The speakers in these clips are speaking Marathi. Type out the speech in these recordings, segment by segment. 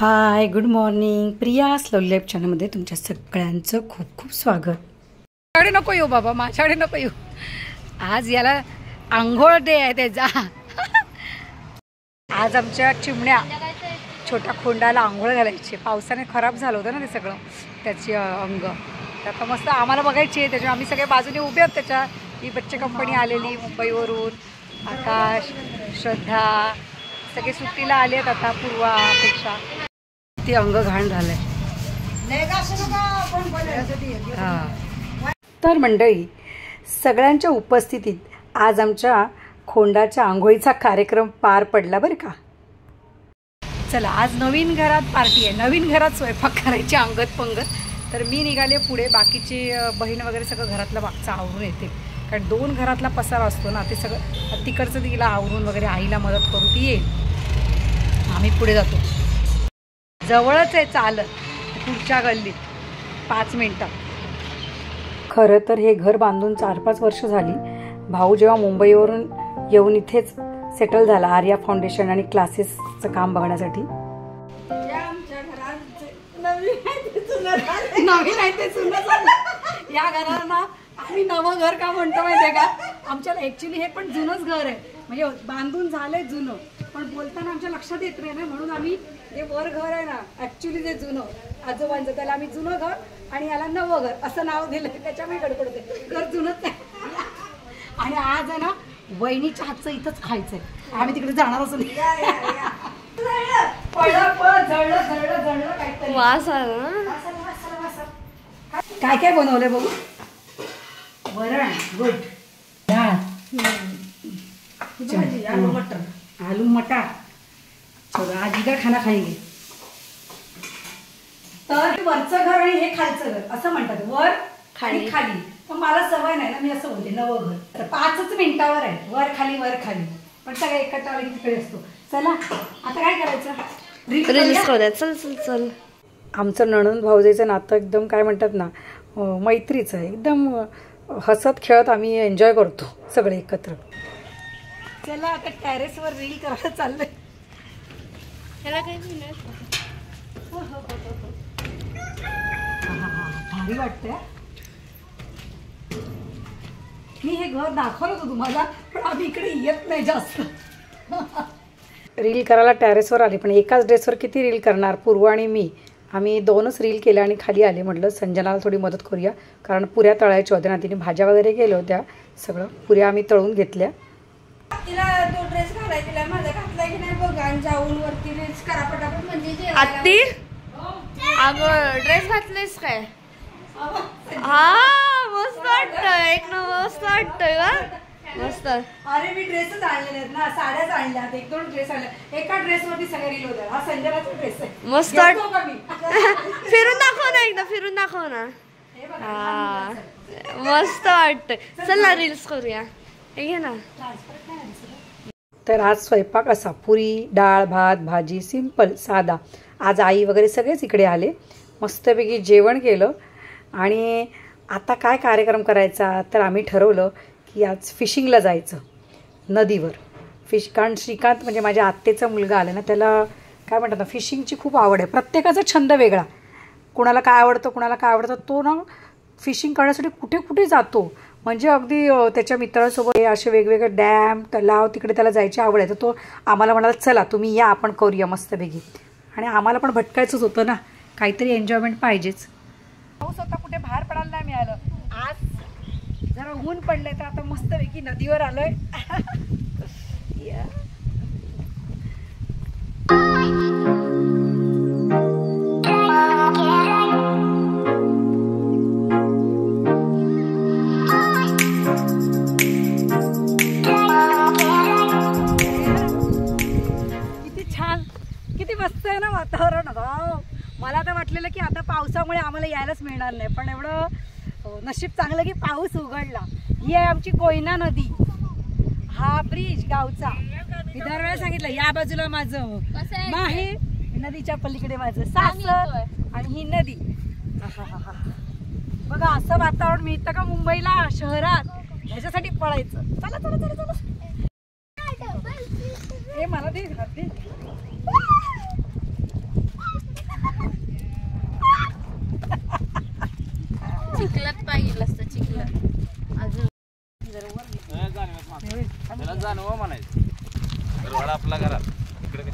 हाय, good morning. Priya slowly life चॅनलमध्ये तुमच्या सगळ्यांचं खूप खूप स्वागत. माझ्याकडे नको येऊ बाबा, माझ्याकडे नको येऊ. आज याला आंघोळ डे आहे त्याचा. आज आमच्या चिमण्या छोट्या खोंडाला आंघोळ घालायची. पावसाने खराब झालं होतं ना ते सगळं, त्याची अंग. तर आता मस्त आम्हाला बघायची आहे, त्याच्यामुळे आम्ही सगळे बाजूने उभे आहोत. त्याच्या ही बच्चे कंपनी आलेली मुंबईवरून. आकाश, श्रद्धा सगळे सुट्टीला आले आहेत. आता पूर्वापेक्षा ते अंग घाण झालंय. तर मंडळी, सगळ्यांच्या उपस्थितीत आज आमच्या खोंडाच्या आंघोळीचा कार्यक्रम पार पडला बरं का. चला, आज नवीन घरात पार्टी आहे, नवीन घरात स्वयंपाक करायची अंगत पंगत. तर मी निघाले पुढे, बाकीची बहीण वगैरे सगळं घरातलं मागचं आवरून येते. कारण 2 घरातला पसारा असतो ना, ते सगळं तिकडचं तिला आवरून वगैरे आईला मदत करू ती येईल. आम्ही पुढे जातो. जवळच आहे, चालत पुढच्या गल्लीत 5 मिनिटात. खरं तर हे घर बांधून 4-5 वर्ष झाली. भाऊ जेव्हा मुंबईवरून येऊन इथेच सेटल झाला आर्या फाउंडेशन आणि क्लासेसचं काम बघण्यासाठी. नवीन आहे ते जुनं झालं. या घराला ना आम्ही नवं घर का म्हणतो माहिती आहे का, आमच्याला ऍक्च्युली हे पण जुनंच घर आहे. म्हणजे बांधून झालंय जुनं, पण बोलताना आमच्या लक्षात येत नाही ना, म्हणून आम्ही जे वर घर आहे ना ऍक्च्युली जे जुनं आजोबांचं, त्याला आम्ही जुनं घर आणि याला नवं घर असं नाव दिलं. त्याच्यामुळे गडबडते, घर जुनंच आहे. आणि आज आहे ना वहिनीच्या हातचं इथंच खायचंय. आम्ही तिकडे जाणारच नाही. काय काय बनवलंय बघू. वरण, गुड, डाळ, आलू मटर. चलो आज इधर खाना खाएंगे. तर वरचं घर आणि हे खालचं घर असं म्हणतात, वर खाली खाली. पण मला सवय नाही ना, मी असं बोलते नवं घर. तर 5च मिनिटावर आहे, वर खाली वर खाली. पण सगळं एकत्र तिकडे असतो. चला आता काय करायचं, रील्स करूया. चल चल चल. आमचं नणंद भाऊजाईचं नातं एकदम काय म्हणतात ना, मैत्रीचं आहे. एकदम हसत खेळत आम्ही एन्जॉय करतो सगळे एकत्र. चला आता टेरेसवर रील करायला चाललंय. त्याला काय भारी वाटतंय. मी हे घर दाखवलं होतं तुम्हाला, पण आम्ही इकडे येत नाही जास्त. रील करायला टेरेसवर आले, पण एकाच ड्रेसवर किती रील करणार. पूर्व आणि मी आम्ही 2च रील केल्या आणि खाली आले. म्हटलं संजनाला थोडी मदत करूया, कारण पुऱ्या तळायच्या होत्या ना. तिने भाज्या वगैरे केल्या होत्या, सगळं पुऱ्या आम्ही तळून घेतल्या. तिला तो ड्रेस घालाय, तिला माझा घातलाय की नाही बघ. आणि जाऊन वरती रील्स करा पटापट. म्हणजे आत्ती अगं ड्रेस घातलेस काय? हा मस्त वाटतंय, एक नंबर मस्त वाटतंय का, मस्त. अरे मी ड्रेसच आणलेले आहेत ना, साड्याच आणल्यात. 1-2 ड्रेस आणले. एका ड्रेसवरती सगळे रील होत्या. हा संजनाचा ड्रेस आहे, मस्त फिरून दाखव ना, एकदा फिरून दाखव ना. हा मस्त वाटतंय. चल ना रील्स करूया. हे घे ना. तर आज स्वयंपाक असा, पुरी, डाळ, भात, भाजी, सिंपल साधा. आज आई वगैरे सगळेच इकडे आले. मस्तपैकी जेवण केलं. आणि आता काय कार्यक्रम करायचा, तर आम्ही ठरवलं की आज फिशिंगला जायचं नदीवर. कारण श्रीकांत म्हणजे माझ्या आत्तेचा मुलगा आला ना, त्याला काय म्हणतात ना, फिशिंगची खूप आवड आहे. प्रत्येकाचा छंद वेगळा. कुणाला काय आवडतं, कुणाला काय आवडतं. तो ना फिशिंग करण्यासाठी कुठे कुठे जातो. म्हणजे अगदी त्याच्या मित्रांसोबत असे वेगवेगळे डॅम, तलाव, तिकडे त्याला जायची आवड आहे. तर तो आम्हाला म्हणाला चला तुम्ही या, आपण करूया मस्तपैकी. आणि आम्हाला पण भटकायचंच होतं ना, काहीतरी एन्जॉयमेंट पाहिजेच. पाऊस होता, कुठे बाहेर पडायला नाही मिळालं. आज जरा ऊन पडलंय, तर आता मस्तपैकी नदीवर आलोय. किती छान, किती मस्त आहे ना वातावरण. मला तर वाटलेलं की आता पावसामुळे आम्हाला यायलाच मिळणार नाही, पण एवढं नशीब चांगलं की पाऊस उघडला. ही आहे आमची कोयना नदी. हा ब्रिज गावचा. मी दरवेळेला सांगितलं, या बाजूला माझं माहेर, नदीच्या पलीकडे माझं सासर आणि ही नदी. बघा असं वातावरण मिळतं का मुंबईला शहरात. ह्याच्यासाठी पळायचं. चला चला चला चला. हे मला दे. चिखलात पाय गेला असतं चिखलात अजून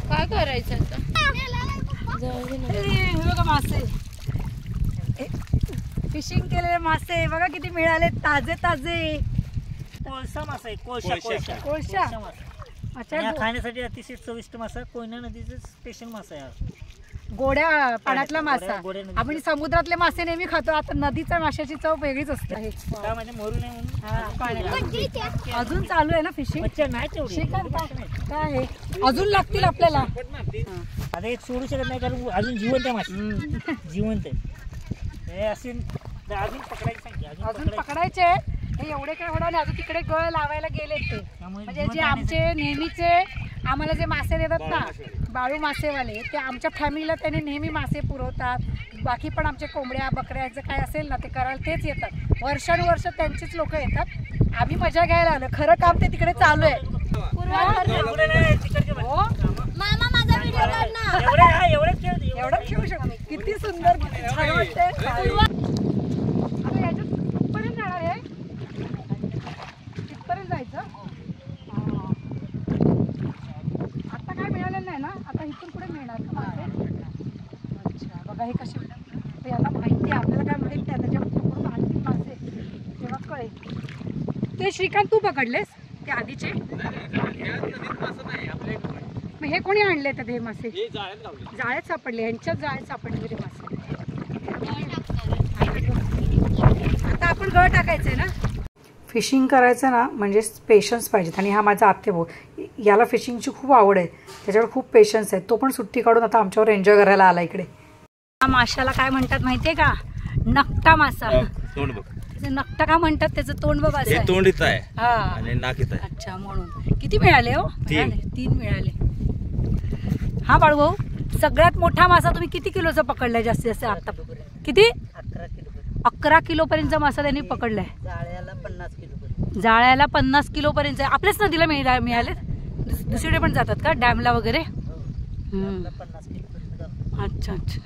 काय करायचं बघा मासे, फिशिंग केलेले मासे बघा किती मिळाले, ताजे ताजे. कोळसा मासा आहे, कोळसा कोळसा. अच्छा, खाण्यासाठी अतिशय चविष्ट मासा, कोयना नदीचा स्पेशल मासा आहे. गोड्या पाण्यातला मासा. गोड्या नदीचा. आपण समुद्रातले मासे नेहमी खातो, आता नदीच्या माशाची चव वेगळीच असते. काय म्हणजे मरू नये म्हणून अजून चालू आहे ना फिशिंग? मच्छर नाही तेवढी. काय आहे अजून लागतील आपल्याला? आता एक सोडू शकत नाही कारण अजून जिवंत आहे मासे, जिवंत आहे. हे असे अजून पकडायची संख्या, अजून पकडायचे. हे एवढे काय होणार नाही, अजून तिकडे गळ लावायला गेले ते. म्हणजे जे आमचे नेहमीचे आम्हाला जे मासे देतात ना, बाळू मासेवाले, ते आमच्या फॅमिलीला त्यांनी नेहमी मासे पुरवतात. बाकी पण आमचे कोंबड्या बकऱ्याचं काय असेल ना ते करायला तेच येतात. वर्षानुवर्ष त्यांचीच लोक येतात. आम्ही मजा घ्यायला आलो, खरं काम ते तिकडे चालू आहे. एवढं खेळू शकतो. किती सुंदर, किती छान वाटतंय. आता याच्यात कुठपर्यंत जाणार आहे? तिथपर्यंत जायचं. आता काय मिळालेलं नाही ना, आता इथून पुढे मिळणार का मासे? अच्छा, बघा हे कसे मिळतात याला माहिती आहे, आपल्याला काय माहिती आहे. त्याच्यावर आणखी मासे तेव्हा कळेल. ते श्रीकांत तू पकडलेस ते आधीचे? मग हे कोणी आणले तर हे मासे? जाळ्यात सापडले, यांच्याच जाळ्यात सापडले ते मासे. आता आपण गळ टाकायचंय ना. फिशिंग करायचं ना म्हणजे पेशन्स पाहिजेत. आणि हा माझा आत्तेभाऊ, याला फिशिंगची खूप आवड आहे, त्याच्यावर खूप पेशन्स आहे. तो पण सुट्टी काढून आता आमच्यावर एन्जॉय करायला आला इकडे. हा माशाला काय म्हणतात माहितीये का? नकटा मासा. नकटा का म्हणतात? त्याचं तोंड बघा असं आहे. तोंड इथं आहे हा आणि नाक इथं आहे. अच्छा, म्हणून. किती मिळाले हो? 3 मिळाले. हा बाळू भाऊ, सगळ्यात मोठा मासा तुम्ही किती किलोचा पकडलाय जास्तीत जास्त आता? किती? 11 किलो पर्यंतचा मासा त्यांनी पकडलाय. जाळ्याला 50 किलो पर्यंत. आपल्याच नदीला मिळाले? दुसरीकडे पण जातात का डॅमला वगैरे? अच्छा अच्छा,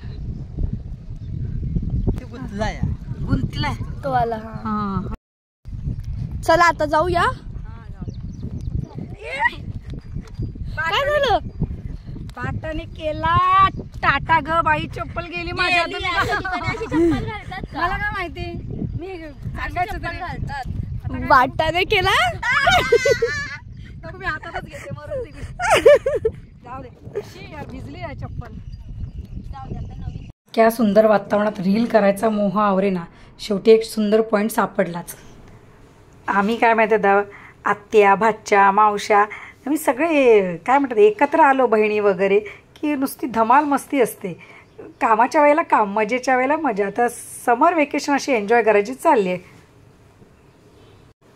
गुंतलाय तो आला. चला आता जाऊया. काय झालं? पाटाने केला टाटा ग बाई, चप्पल गेली माझ्या. मला काय माहिती, मी सांगायचं तरी. वाटाने केला. मी हातातच घेते, मरून जाऊ दे. भिजली आहे चप्पल. क्या सुंदर वातावरणात रील करायचा मोह आवरे ना. शेवटी एक सुंदर पॉईंट सापडलाच. आम्ही काय माहिती आहे, आत्या भाच्या मावश्या आम्ही सगळे काय म्हणतात एकत्र आलो, बहिणी वगैरे, की नुसती धमाल मस्ती असते. कामाच्या वेळेला काम, मजेच्या वेळेला मजा. आता समर वेकेशन अशी एन्जॉय करायची चालली आहे.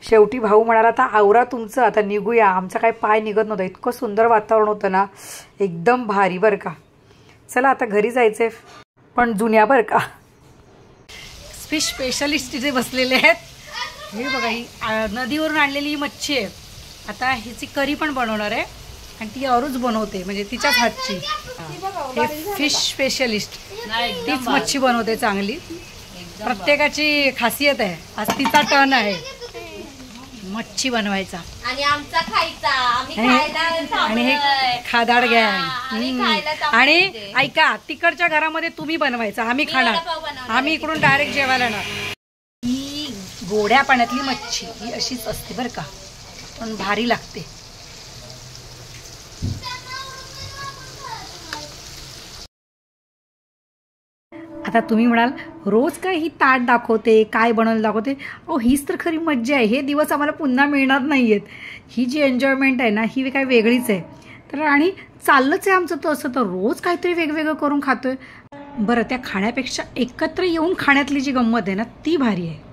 शेवटी भाऊ म्हणाला आता आवरा तुमचं, आता निघूया. आमचा काय पाय निघत नव्हता, इतकं सुंदर वातावरण होतं ना, एकदम भारी बरं का. चला आता घरी जायचंय, पण जुन्या बरं का. फिश स्पेशलिस्ट तिथे बसलेले आहेत. हे बघा, ही नदीवरून आणलेली ही मच्छी आहे. आता हिची करी पण बनवणार आहे आणि ती अरूच बनवते, म्हणजे तिच्याच हातची. हे फिश स्पेशलिस्ट, तीच मच्छी बनवते चांगली. प्रत्येकाची खासियत आहे. आज तिचा टर्न आहे मच्छी बनवायचा आणि आमचा खायचा. आणि हे खादाड गॅंग. आणि ऐका, तिकडच्या घरामध्ये तुम्ही बनवायचा, आम्ही खाणार. आम्ही इकडून डायरेक्ट जेवायला ना. ही गोड्या पाण्यातली मच्छी ही अशीच असते बरं का, पण भारी लागते. आता तुम्ही म्हणाल रोज काय ही ताट दाखवते, काय बनवलं दाखवते. अहो हीच तर खरी मज्जा आहे. हे दिवस आम्हाला पुन्हा मिळणार नाही आहेत. ही जी एन्जॉयमेंट आहे ना, ही काय वेगळीच आहे. तर आणि चाललंच आहे आमचं तसं, तर रोज काहीतरी वेगवेगळं करून खातोय. बरं, त्या खाण्यापेक्षा एकत्र येऊन खाण्यातली जी गंमत आहे ना, ती भारी आहे.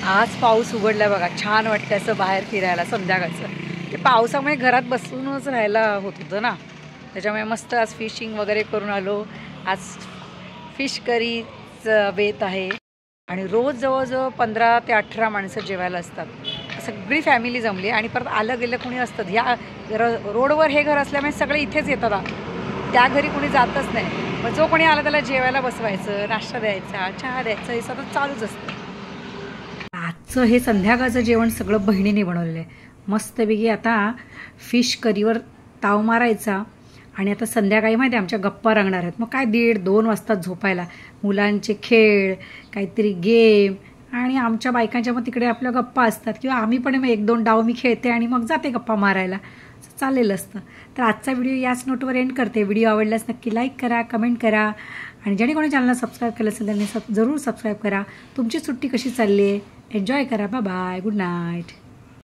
आज पाऊस उघडला बघा, छान वाटतं असं बाहेर फिरायला संध्याकाळचं. ते पावसामुळे घरात बसूनच राहायला होत होतं ना, त्याच्यामुळे मस्त आज फिशिंग वगैरे करून आलो. आज फिश करीचं बेत आहे आणि रोज जवळजवळ 15 ते 18 माणसं जेवायला असतात. सगळी फॅमिली जमली आणि परत आलं गेलं कोणी असतं. ह्या रोडवर हे घर असल्यामुळे सगळे इथेच येतात. त्या घरी कोणी जातच नाही. मग जो कोणी आला त्याला जेवायला बसवायचं, नाश्ता द्यायचा, चहा द्यायचा, हे सतत चालूच असतं. आजचं हे संध्याकाळचं जेवण सगळं बहिणीने बनवलेलं आहे. मस्तपैकी आता फिश करीवर ताव मारायचा आणि आता संध्याकाळी माहिती आहे आमच्या गप्पा रंगणार आहेत. मग काय 1:30-2 वाजता झोपायला, मुलांचे खेळ, काहीतरी गेम आणि आमच्या बायकांच्या मग तिकडे आपल्या गप्पा असतात किंवा आम्ही पण 1-2 डाव मी खेळते आणि मग जाते गप्पा मारायला, चाललेलं असतं. तर आजचा व्हिडिओ याच नोटवर एंड करते. व्हिडिओ आवडल्यास नक्की लाईक करा, कमेंट करा आणि ज्याने कोणी चॅनलला सबस्क्राईब केलं असेल त्यांनी जरूर सबस्क्राईब करा. तुमची सुट्टी कशी चालली आहे, एन्जॉय करा. Bye bye, good night.